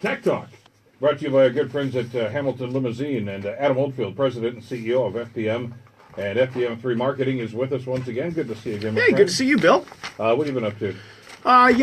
Tech Talk, brought to you by our good friends at Hamilton Limousine, and Adam Oldfield, President and CEO of FPM and FPM3 Marketing, is with us once again. Good to see you again, my Hey, friend. good to see you, Bill. What have you been up to? I've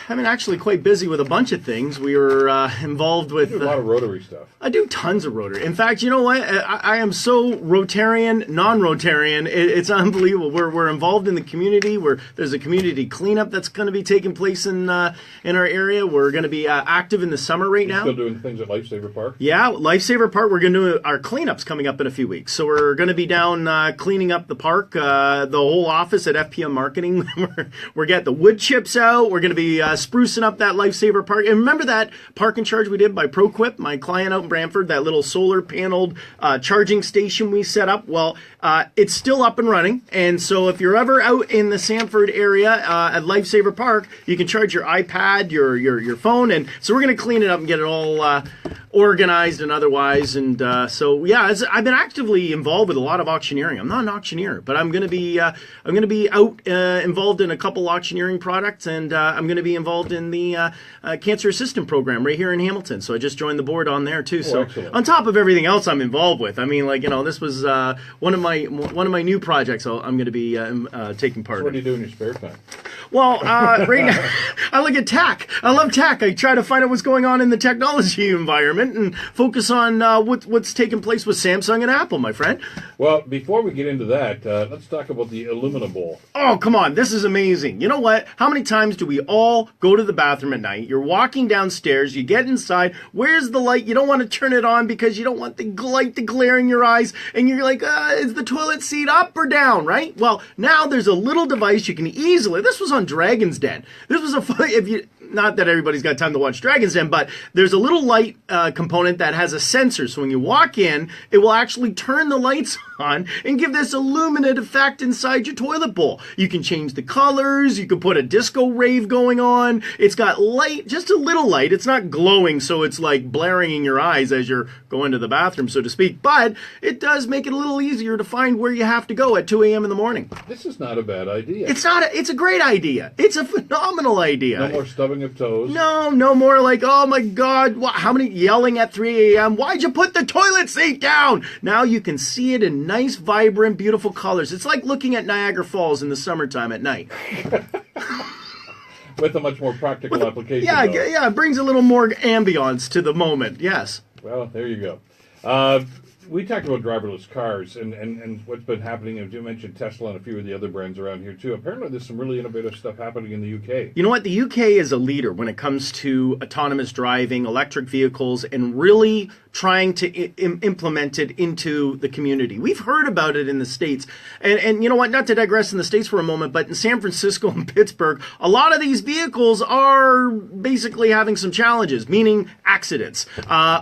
been actually quite busy with a bunch of things. We were involved with... You do a lot of rotary stuff. I do tons of rotary. In fact, you know what? I am so Rotarian, non-Rotarian. It's unbelievable. We're involved in the community. There's a community cleanup that's going to be taking place in our area. We're going to be active in the summer right now. Still doing things at Lifesaver Park? Yeah, Lifesaver Park. We're going to do our cleanups coming up in a few weeks. So we're going to be down cleaning up the park, the whole office at FPM Marketing. We're getting the wood chips out. We're going to be sprucing up that Lifesaver Park. And remember that park and charge we did by ProQuip, my client out in Brantford, that little solar paneled charging station we set up? Well, it's still up and running. And so if you're ever out in the Sanford area at Lifesaver Park, you can charge your iPad, your phone. And so we're going to clean it up and get it all organized and otherwise. And I've been actively involved with a lot of auctioneering. I'm not an auctioneer, but I'm going to be out involved in a couple auctioneering products, and I'm going to be involved in the cancer assistant program right here in Hamilton. So I just joined the board on there too. So excellent. On top of everything else I'm involved with, I mean, this was one of my new projects. I'm going to be taking part in. What do you do in your spare time? Well, right now, I look at tech. I love tech. I try to find out what's going on in the technology environment and focus on what's taking place with Samsung and Apple, my friend. Well, before we get into that, let's talk about the Illumina Bowl. Oh, come on. This is amazing. You know what? How many times do we all go to the bathroom at night? You're walking downstairs. You get inside. Where's the light? You don't want to turn it on because you don't want the light to glare in your eyes. And you're like, is the toilet seat up or down, right? Well, now there's a little device you can easily... This was on Dragon's Den. This was not that everybody's got time to watch Dragon's Den, but there's a little light component that has a sensor. So when you walk in, it will actually turn the lights on and give this illuminate effect inside your toilet bowl. You can change the colors. You can put a disco rave going on. It's got light, just a little light. It's not glowing, so it's like blaring in your eyes as you're going to the bathroom, so to speak. But it does make it a little easier to find where you have to go at 2 a.m. in the morning. This is not a bad idea. It's a great idea. It's a phenomenal idea. No more stubbing of toes. No more like, oh my God, how many yelling at 3 a.m. Why'd you put the toilet seat down? Now you can see it in nice, vibrant, beautiful colors. It's like looking at Niagara Falls in the summertime at night. With a much more practical application. Yeah, it brings a little more ambiance to the moment, yes. Well, there you go. We talked about driverless cars and what's been happening. You mentioned Tesla and a few of the other brands around here, too. Apparently, there's some really innovative stuff happening in the UK. You know what? The UK is a leader when it comes to autonomous driving, electric vehicles, and really trying to implement it into the community. We've heard about it in the States. And you know what? Not to digress in the States for a moment, but in San Francisco and Pittsburgh, a lot of these vehicles are basically having some challenges, meaning accidents.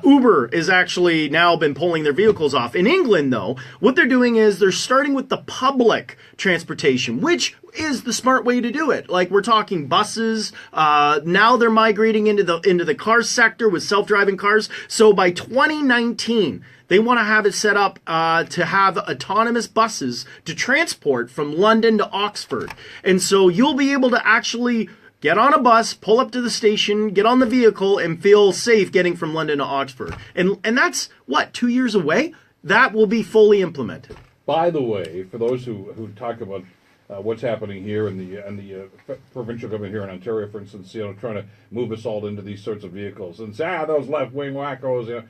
Uber is actually now been pulling their vehicles off. In England, though, what they're doing is they're starting with the public transportation, which is the smart way to do it. Like, we're talking buses. Now they're migrating into the car sector with self-driving cars. So by 2019, they want to have it set up to have autonomous buses to transport from London to Oxford. And so you'll be able to actually get on a bus, pull up to the station, get on the vehicle, and feel safe getting from London to Oxford. And that's, 2 years away? That will be fully implemented. By the way, for those who talk about what's happening here and the provincial government here in Ontario, for instance, trying to move us all into these sorts of vehicles and say, those left-wing wackos,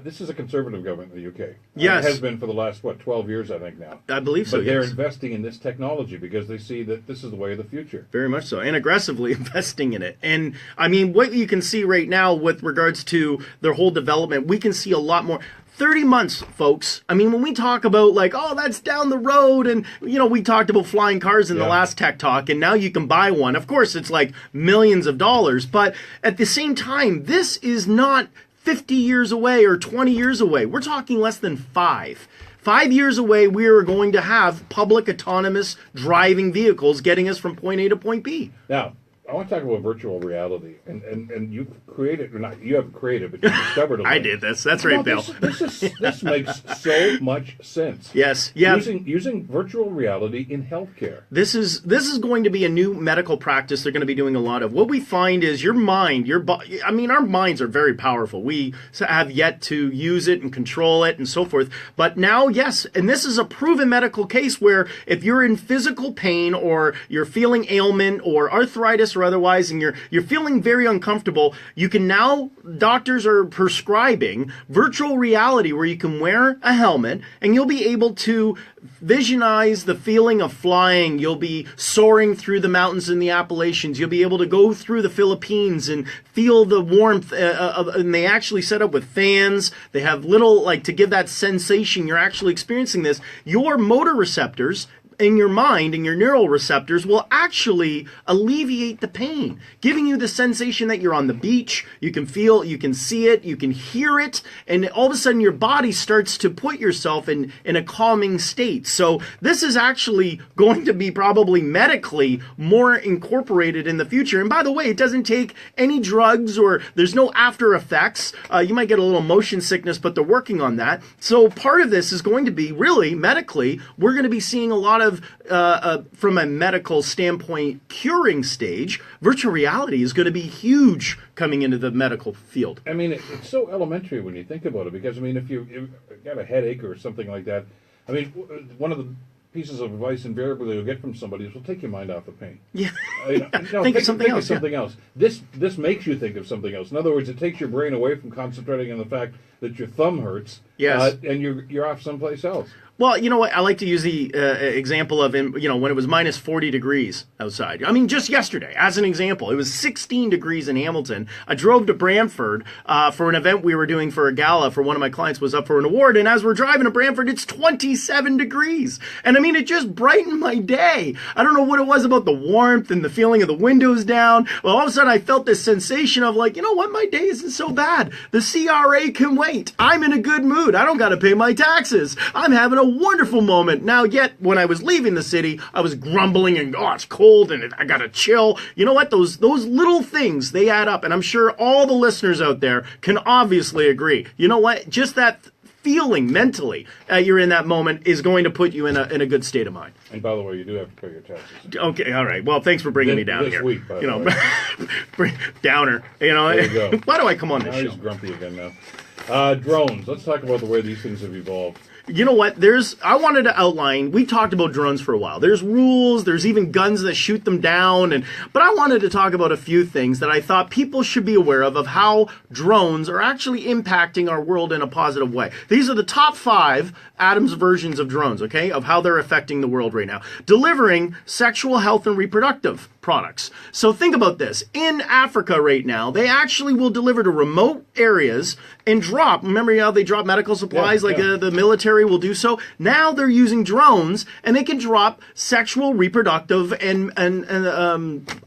this is a conservative government in the UK. Yes. It has been for the last, 12 years, I think now. I believe so, But they're yes. investing in this technology because they see that this is the way of the future. Very much so, and aggressively investing in it. And, I mean, what you can see right now with regards to their whole development, we can see a lot more. 30 months, folks. I mean, when we talk about that's down the road, and, we talked about flying cars in the last Tech Talk, and now you can buy one. Of course, it's like millions of dollars, but at the same time, this is not 50 years away or 20 years away. We're talking less than 5. 5 years away, we are going to have public autonomous driving vehicles getting us from point A to point B. Now, I want to talk about virtual reality, and you've created, or not you haven't created, but you discovered it. I did this. That's right, Bill. This makes so much sense. Yes. Yeah. Using virtual reality in healthcare. This is going to be a new medical practice they're going to be doing a lot of. What we find is your mind, I mean, our minds are very powerful. We have yet to use it and control it and so forth. But now, yes, and this is a proven medical case where if you're in physical pain or you're feeling ailment or arthritis or otherwise, and you're feeling very uncomfortable, you can now, doctors are prescribing virtual reality where you can wear a helmet and you'll be able to visionize the feeling of flying. You'll be soaring through the mountains in the Appalachians. You'll be able to go through the Philippines and feel the warmth. And they actually set up with fans. They have little, like, to give that sensation you're actually experiencing this. Your motor receptors in your mind and your neural receptors will actually alleviate the pain, giving you the sensation that you're on the beach. You can feel, you can see it, you can hear it, and all of a sudden your body starts to put yourself in a calming state. So this is actually going to be probably medically more incorporated in the future. And by the way, it doesn't take any drugs or there's no after effects. You might get a little motion sickness, but they're working on that. So part of this is going to be really medically, we're going to be seeing a lot of from a medical standpoint, curing stage. Virtual reality is going to be huge coming into the medical field. I mean, it's so elementary when you think about it, because, I mean, if you've got a headache or something like that, I mean, one of the pieces of advice invariably you'll get from somebody is, well, take your mind off the pain. Yeah. Think of something else. This makes you think of something else. In other words, it takes your brain away from concentrating on the fact that your thumb hurts, yes, and you're off someplace else. Well, you know what? I like to use the example of, when it was minus 40 degrees outside. I mean, just yesterday, as an example, it was 16 degrees in Hamilton. I drove to Brantford for an event we were doing for a gala for one of my clients was up for an award. And as we're driving to Brantford, it's 27 degrees. And I mean, it just brightened my day. I don't know what it was about the warmth and the feeling of the windows down. Well, all of a sudden I felt this sensation of like, you know what? My day isn't so bad. The CRA can wait. I'm in a good mood. I don't got to pay my taxes. I'm having a wonderful moment. Now, yet, when I was leaving the city, I was grumbling and, oh, it's cold and I got to chill. You know what? Those little things, they add up. And I'm sure all the listeners out there can obviously agree. You know what? Just that feeling mentally you're in that moment is going to put you in a good state of mind. And by the way, you do have to pay your taxes. Okay, all right. Well, thanks for bringing me down this here. Week, by the way. Downer. There you go. Why do I come on this show? He's grumpy again now. Drones. Let's talk about the way these things have evolved. You know what? I wanted to outline, we talked about drones for a while. There's rules, there's even guns that shoot them down, but I wanted to talk about a few things that I thought people should be aware of how drones are actually impacting our world in a positive way. These are the top 5 Adams versions of drones, okay, of how they're affecting the world right now. Delivering sexual health and reproductive products. So think about this. In Africa right now, they actually will deliver to remote areas and drop, remember how they drop medical supplies the military will do so? Now they're using drones and they can drop sexual, reproductive, and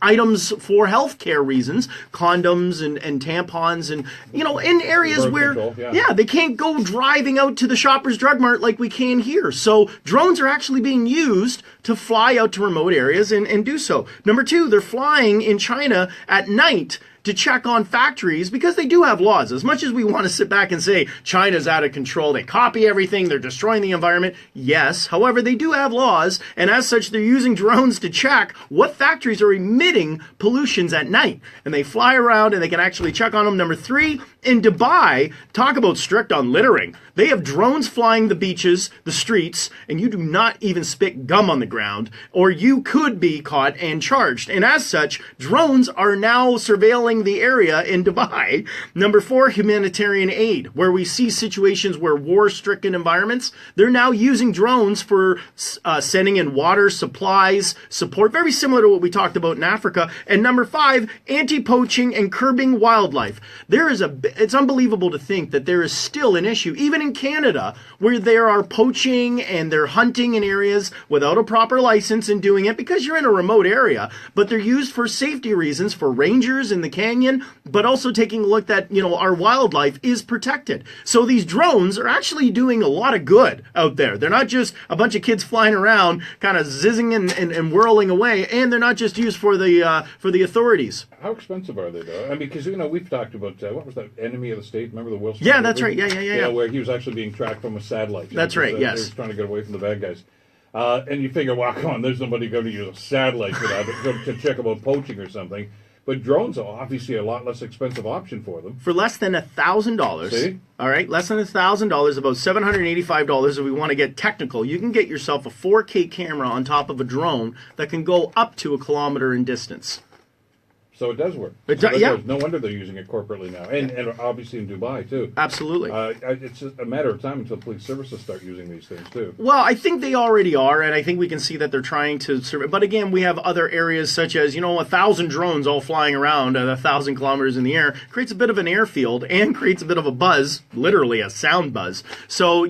items for healthcare reasons, condoms and tampons, and, in areas where, they can't go driving out to the Shoppers Drug Mart like we can here. So drones are actually being used to fly out to remote areas and do so. Number 2, they're flying in China at night to check on factories because they do have laws. As much as we want to sit back and say China's out of control, they copy everything, they're destroying the environment. Yes, however, they do have laws, and as such, they're using drones to check what factories are emitting pollutions at night. And they fly around and they can actually check on them. Number 3, in Dubai, talk about strict on littering. They have drones flying the beaches, the streets, and you do not even spit gum on the ground, or you could be caught and charged. And as such, drones are now surveilling the area in Dubai. Number 4, humanitarian aid, where we see situations where war-stricken environments, they're now using drones for sending in water, supplies, support, very similar to what we talked about in Africa. And number 5, anti-poaching and curbing wildlife. There is it's unbelievable to think that there is still an issue, even in Canada, where there are poaching and they're hunting in areas without a proper license and doing it because you're in a remote area, but they're used for safety reasons for rangers in the canyon, but also taking a look that, our wildlife is protected. So these drones are actually doing a lot of good out there. They're not just a bunch of kids flying around, kind of zizzing and whirling away, and they're not just used for the authorities. How expensive are they, though? I mean, because, we've talked about, what was that, Enemy of the State? Remember the Wilson? Yeah, that's right. Yeah. Where he was actually being tracked from a satellite. That's right, yes. He was trying to get away from the bad guys. And you figure, well, come on, there's nobody going to use a satellite for that, to check about poaching or something. But drones are obviously a lot less expensive option for them. For less than $1,000. See? All right, less than $1,000, about $785 if we want to get technical. You can get yourself a 4K camera on top of a drone that can go up to 1 kilometer in distance. So it does work. Yeah. No wonder they're using it corporately now. And obviously in Dubai, too. Absolutely. It's a matter of time until police services start using these things, too. Well, I think they already are, and I think we can see that they're trying to survey. But again, we have other areas such as, 1,000 drones all flying around at 1,000 kilometers in the air. Creates a bit of an airfield and creates a bit of a buzz, literally a sound buzz. So,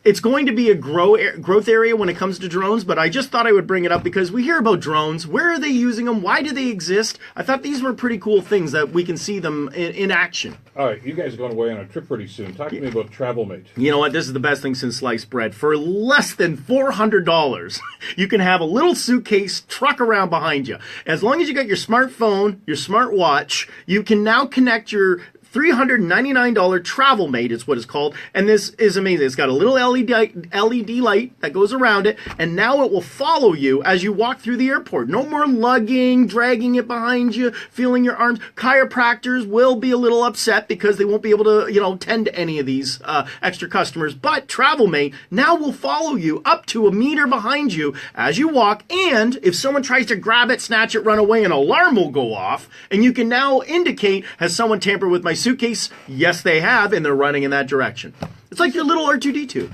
it's going to be a growth area when it comes to drones, but I just thought I would bring it up because we hear about drones. Where are they using them? Why do they exist? I thought these were pretty cool things that we can see them in action. All right, you guys are going away on a trip pretty soon. Talk to me about TravelMate. You know what? This is the best thing since sliced bread. For less than $400, you can have a little suitcase truck around behind you. As long as you got your smartphone, your smartwatch, you can now connect your $399 TravelMate is what it's called, and this is amazing. It's got a little LED light that goes around it, and now it will follow you as you walk through the airport. No more lugging, dragging it behind you, feeling your arms. Chiropractors will be a little upset because they won't be able to, tend to any of these extra customers, but TravelMate now will follow you up to 1 meter behind you as you walk, and if someone tries to grab it, snatch it, run away, an alarm will go off, and you can now indicate, has someone tampered with my suitcase? Yes, they have, and they're running in that direction. It's like your little R2-D2.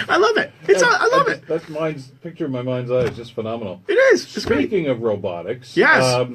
I love it. I love it. That picture in my mind's eye is just phenomenal. It is. It's Speaking great. of robotics, yes,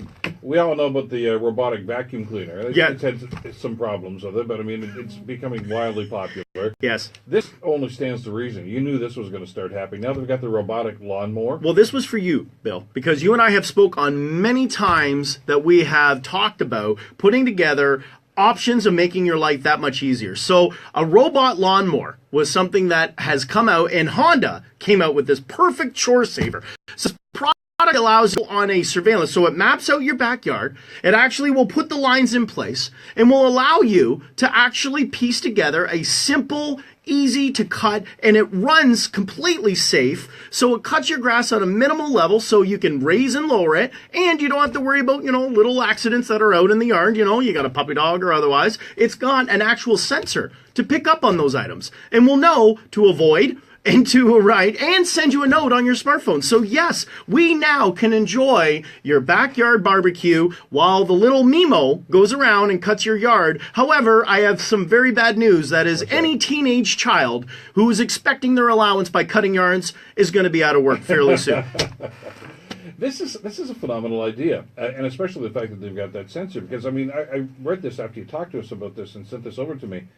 we all know about the robotic vacuum cleaner. Yeah. It's had some problems with it, but I mean, it's becoming wildly popular. Yes. This only stands to reason. You knew this was going to start happening. Now they've got the robotic lawnmower. Well, this was for you, Bill, because you and I have spoke on many times that we have talked about putting together options of making your life that much easier. So a robot lawnmower was something that has come out, and Honda came out with this perfect chore saver. So this product allows you on a surveillance. So it maps out your backyard. It actually will put the lines in place and will allow you to actually piece together a simple, easy to cut, and it runs completely safe. So it cuts your grass at a minimal level so you can raise and lower it, and you don't have to worry about, little accidents that are out in the yard. You got a puppy dog or otherwise. It's got an actual sensor to pick up on those items and will know to avoid and to write and send you a note on your smartphone. So yes, we now can enjoy your backyard barbecue while the little Mimo goes around and cuts your yard. However, I have some very bad news. That is, any teenage child who is expecting their allowance by cutting yards is going to be out of work fairly soon. This is a phenomenal idea, and especially the fact that they've got that sensor. Because I mean, I read this after you talked to us about this and sent this over to me,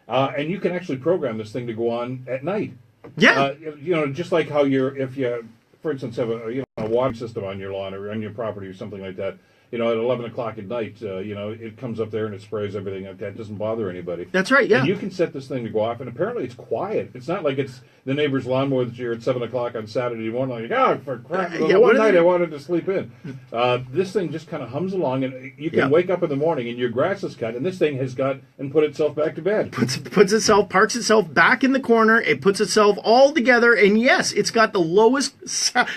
and you can actually program this thing to go on at night. Yeah. Just like how if you, for instance, have a water system on your lawn or on your property or something like that. At 11 o'clock at night, it comes up there and it sprays everything like that. It doesn't bother anybody. That's right, yeah. And you can set this thing to go off, and apparently it's quiet. It's not like it's the neighbor's lawnmower that you're at 7 o'clock on Saturday morning, like, for crap, one night I wanted to sleep in. This thing just kind of hums along, and you can wake up in the morning and your grass is cut, and this thing has got and put itself back to bed. Parks itself back in the corner. It puts itself all together, and yes, it's got the lowest,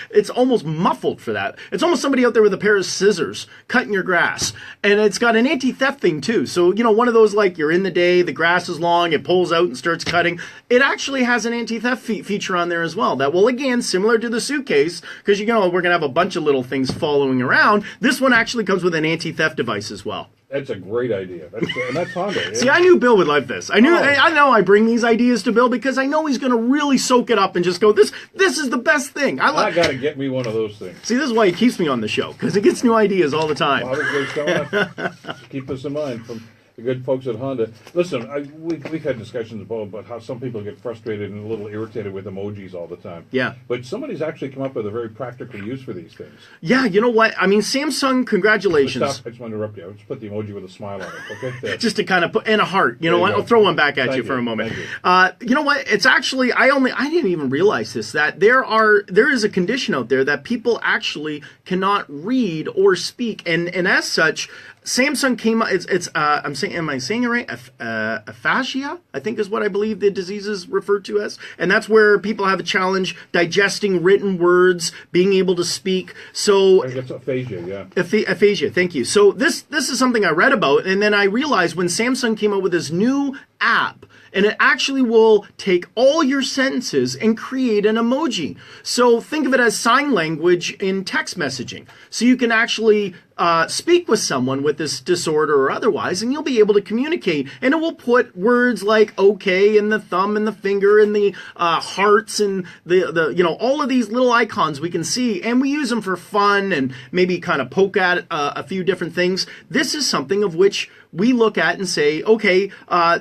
it's almost muffled for that. It's almost somebody out there with a pair of scissors cutting your grass. And it's got an anti-theft thing too. So, one of those, like, you're in the day, the grass is long, it pulls out and starts cutting. It actually has an anti-theft feature on there as well. That will, again, similar to the suitcase, because, we're going to have a bunch of little things following around. This one actually comes with an anti-theft device as well. That's a great idea. And that's Honda. See, I knew Bill would like this. I know I bring these ideas to Bill because I know he's going to really soak it up and just go, this is the best thing. I got to get me one of those things. See, this is why he keeps me on the show, because he gets new ideas all the time. Keep this in mind from the good folks at Honda. Listen, we've had discussions about how some people get frustrated and a little irritated with emojis all the time. Yeah. But somebody's actually come up with a very practical use for these things. Yeah, you know what? I mean, Samsung, congratulations. Stop. I just want to interrupt you. I'll just put the emoji with a smile on it, okay? There. Just to kind of put in a heart. You know what? I'll throw one back at you for a moment. You know what? It's actually, I didn't even realize this, that there is a condition out there that people actually cannot read or speak. And as such, Samsung came up. Am I saying it right? Aphasia, I think, is what I believe the disease is referred to as, and that's where people have a challenge digesting written words, being able to speak. So I guess aphasia, yeah. Aphasia. Thank you. So this is something I read about, and then I realized when Samsung came out with this new app. And it actually will take all your sentences and create an emoji. So think of it as sign language in text messaging. So you can actually speak with someone with this disorder or otherwise, and you'll be able to communicate. And it will put words like okay and the thumb and the finger and the hearts and the all of these little icons we can see, and we use them for fun and maybe kind of poke at a few different things. This is something of which we look at and say, okay,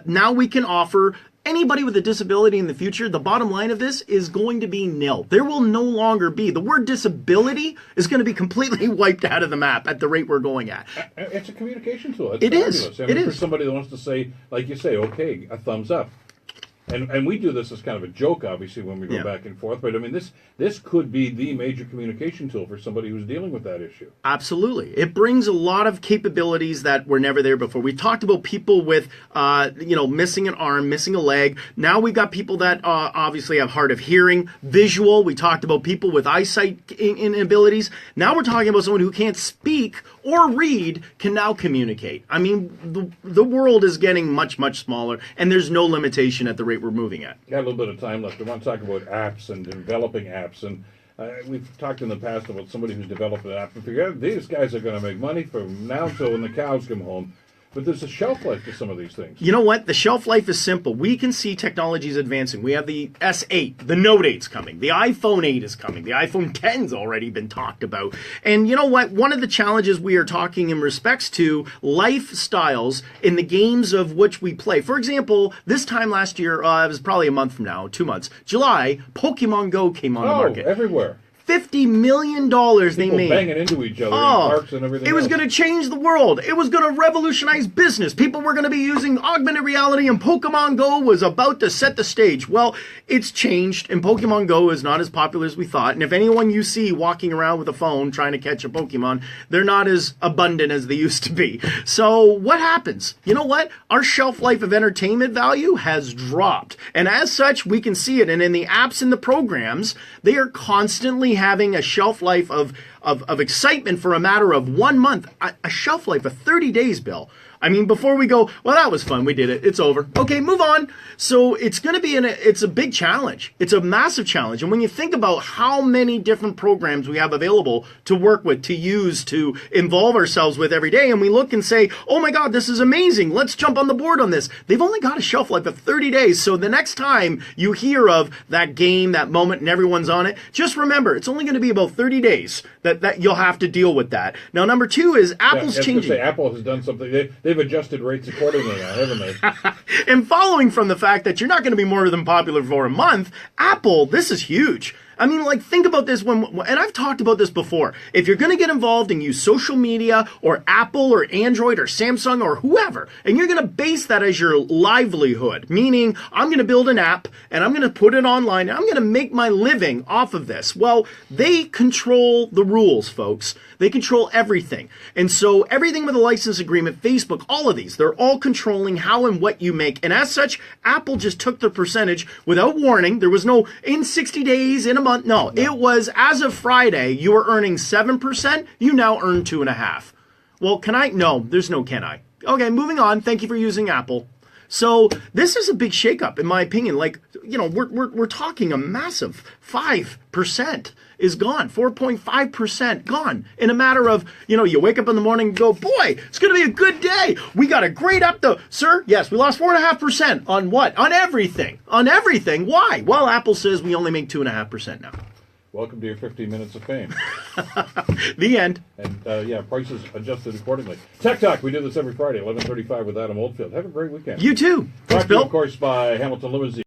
now we can offer anybody with a disability in the future. The bottom line of this is going to be nil. There will no longer be. The word disability is going to be completely wiped out of the map at the rate we're going at. It's a communication tool. It is. For somebody that wants to say, like you say, okay, a thumbs up. And we do this as kind of a joke, obviously, when we go back and forth. But I mean, this could be the major communication tool for somebody who's dealing with that issue. Absolutely, it brings a lot of capabilities that were never there before. We talked about people with, missing an arm, missing a leg. Now we got people that obviously have hard of hearing, visual. We talked about people with eyesight inabilities. Now we're talking about someone who can't speak or read can now communicate. I mean, the world is getting much, much smaller, and there's no limitation at the rate we're moving at. Got a little bit of time left. I want to talk about apps and developing apps. And we've talked in the past about somebody who's developed an app and figured these guys are going to make money from now until when the cows come home. But there's a shelf life to some of these things. You know what? The shelf life is simple. We can see technologies advancing. We have the S8, the Note 8's coming. The iPhone 8 is coming. The iPhone 10's already been talked about. And you know what? One of the challenges we are talking in respects to lifestyles in the games of which we play. For example, this time last year, it was probably a month from now, 2 months, July, Pokemon Go came on the market. Everywhere. $50 million they made. Banging into each other in parks and everything. It was going to change the world. It was going to revolutionize business. People were going to be using augmented reality, and Pokemon Go was about to set the stage. Well, it's changed, and Pokemon Go is not as popular as we thought. And if anyone you see walking around with a phone trying to catch a Pokemon, they're not as abundant as they used to be. So what happens? You know what? Our shelf life of entertainment value has dropped. And as such, we can see it. And in the apps and the programs, they are constantly having a shelf life of excitement for a matter of 1 month, a shelf life of 30 days, Bill. I mean, before we go, well, that was fun. We did it. It's over. Okay, move on. So it's going to be it's a big challenge. It's a massive challenge. And when you think about how many different programs we have available to work with, to use, to involve ourselves with every day, and we look and say, oh my God, this is amazing. Let's jump on the board on this. They've only got a shelf life of 30 days. So the next time you hear of that game, that moment, and everyone's on it, just remember, it's only going to be about 30 days that you'll have to deal with that. Now, number two is Apple's changing. Apple has done something. They've adjusted rates accordingly now, haven't they? And following from the fact that you're not going to be more than popular for a month, Apple, this is huge. I mean, like, think about this and I've talked about this before. If you're going to get involved and use social media or Apple or Android or Samsung or whoever, and you're going to base that as your livelihood, meaning I'm going to build an app and I'm going to put it online and I'm going to make my living off of this. Well, they control the rules, folks. They control everything. And so everything with a license agreement, Facebook, all of these, they're all controlling how and what you make. And as such, Apple just took the percentage without warning. There was no in 60 days, in a month. No, it was as of Friday, you were earning 7%. You now earn 2.5%. Well, can I? No, there's no can I. Okay, moving on. Thank you for using Apple. So this is a big shakeup, in my opinion. Like, we're talking a massive 5% is gone, 4.5% gone in a matter of, you wake up in the morning and go, boy, it's going to be a good day. We got a great sir. Yes, we lost 4.5% on what? On everything. On everything. Why? Well, Apple says we only make 2.5% now. Welcome to your 15 minutes of fame. The end. And prices adjusted accordingly. Tech Talk, we do this every Friday, 11:35 with Adam Oldfield. Have a great weekend. You too. Brought Thanks, to you, Bill. of course, by Hamilton Limousine.